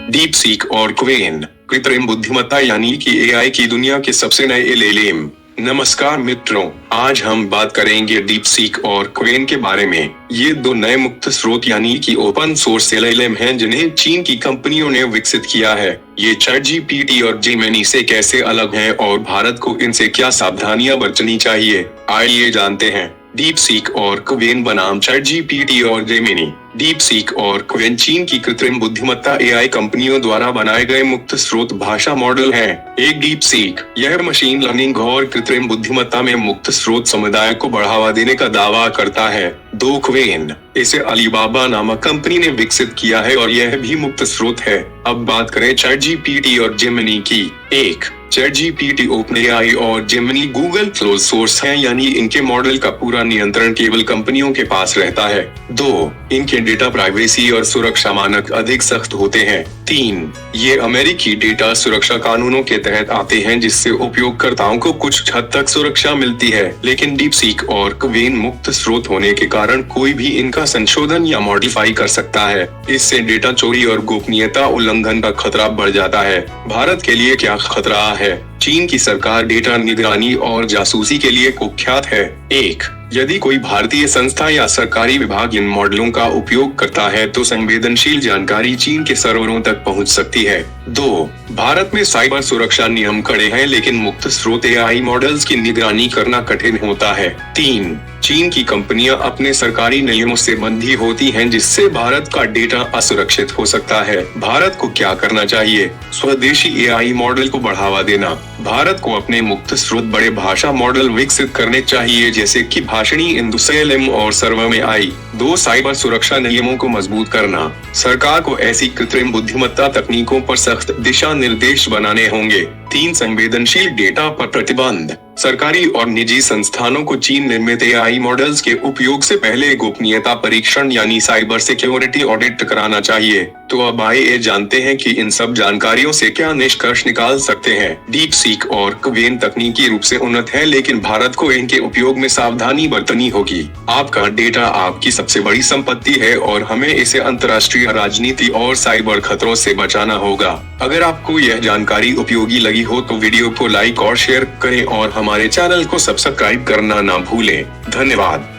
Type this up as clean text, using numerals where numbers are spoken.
Deep seek और क्वेन, कृत्रिम बुद्धिमत्ता यानी कि एआई की दुनिया के सबसे नए एलएलएम। नमस्कार मित्रों, आज हम बात करेंगे डीप सीक और क्वेन के बारे में। ये दो नए मुक्त स्रोत यानी कि ओपन सोर्स एलएलएम हैं जिन्हें चीन की कंपनियों ने विकसित किया है। ये ChatGPT और जेमिनी से कैसे अलग हैं और भारत को इनसे क्या सावधानियां बरतनी चाहिए, आइए जानते हैं। डीप सीक और क्वेन बनाम ChatGPT और जेमिनी। डीप सीक और क्वेन चीन की कृत्रिम बुद्धिमत्ता एआई कंपनियों द्वारा बनाए गए मुक्त स्रोत भाषा मॉडल हैं। एक डीप सीक, यह मशीन लर्निंग और कृत्रिम बुद्धिमत्ता में मुक्त स्रोत समुदाय को बढ़ावा देने का दावा करता है। दो क्वेन, इसे अलीबाबा नामक कंपनी ने विकसित किया है और यह भी मुक्त स्रोत है। अब बात करें ChatGPT और जेमिनी की। एक, ChatGPT OpenAI और जेमिनी गूगल क्लोज सोर्स है, यानी इनके मॉडल का पूरा नियंत्रण केवल कंपनियों के पास रहता है। दो, इनके डेटा प्राइवेसी और सुरक्षा मानक अधिक सख्त होते हैं। तीन, ये अमेरिकी डेटा सुरक्षा कानूनों के तहत आते हैं जिससे उपयोगकर्ताओं को कुछ हद तक सुरक्षा मिलती है। लेकिन डीप सीक और क्वेन मुक्त स्रोत होने के कारण कोई भी इनका संशोधन या मॉडिफाई कर सकता है। इससे डेटा चोरी और गोपनीयता उल्लंघन का खतरा बढ़ जाता है। भारत के लिए क्या खतरा है? चीन की सरकार डेटा निगरानी और जासूसी के लिए कुख्यात है। एक, यदि कोई भारतीय संस्था या सरकारी विभाग इन मॉडलों का उपयोग करता है तो संवेदनशील जानकारी चीन के सर्वरों तक पहुंच सकती है। दो, भारत में साइबर सुरक्षा नियम कड़े हैं लेकिन मुक्त स्रोत एआई मॉडल्स की निगरानी करना कठिन होता है। तीन, चीन की कंपनियां अपने सरकारी नियमों से बंधी होती हैं जिससे भारत का डेटा असुरक्षित हो सकता है। भारत को क्या करना चाहिए? स्वदेशी एआई मॉडल को बढ़ावा देना। भारत को अपने मुक्त स्रोत बड़े भाषा मॉडल विकसित करने चाहिए जैसे कि भाषणी, इंडस्ट्रियल और सर्वमय। दो, साइबर सुरक्षा नियमों को मजबूत करना। सरकार को ऐसी कृत्रिम बुद्धिमत्ता तकनीकों पर सख्त दिशा निर्देश बनाने होंगे। तीन, संवेदनशील डेटा पर प्रतिबंध। सरकारी और निजी संस्थानों को चीन निर्मित एआई मॉडल्स के उपयोग से पहले गोपनीयता परीक्षण यानी साइबर सिक्योरिटी ऑडिट कराना चाहिए। तो अब आइए जानते हैं कि इन सब जानकारियों से क्या निष्कर्ष निकाल सकते हैं। डीप सीक और क्वेन तकनीकी रूप से उन्नत है लेकिन भारत को इनके उपयोग में सावधानी बरतनी होगी। आपका डेटा आपकी सबसे बड़ी संपत्ति है और हमें इसे अंतर्राष्ट्रीय राजनीति और साइबर खतरों से बचाना होगा। अगर आपको यह जानकारी उपयोगी लगी हो तो वीडियो को लाइक और शेयर करें और हमारे चैनल को सब्सक्राइब करना ना भूलें। धन्यवाद।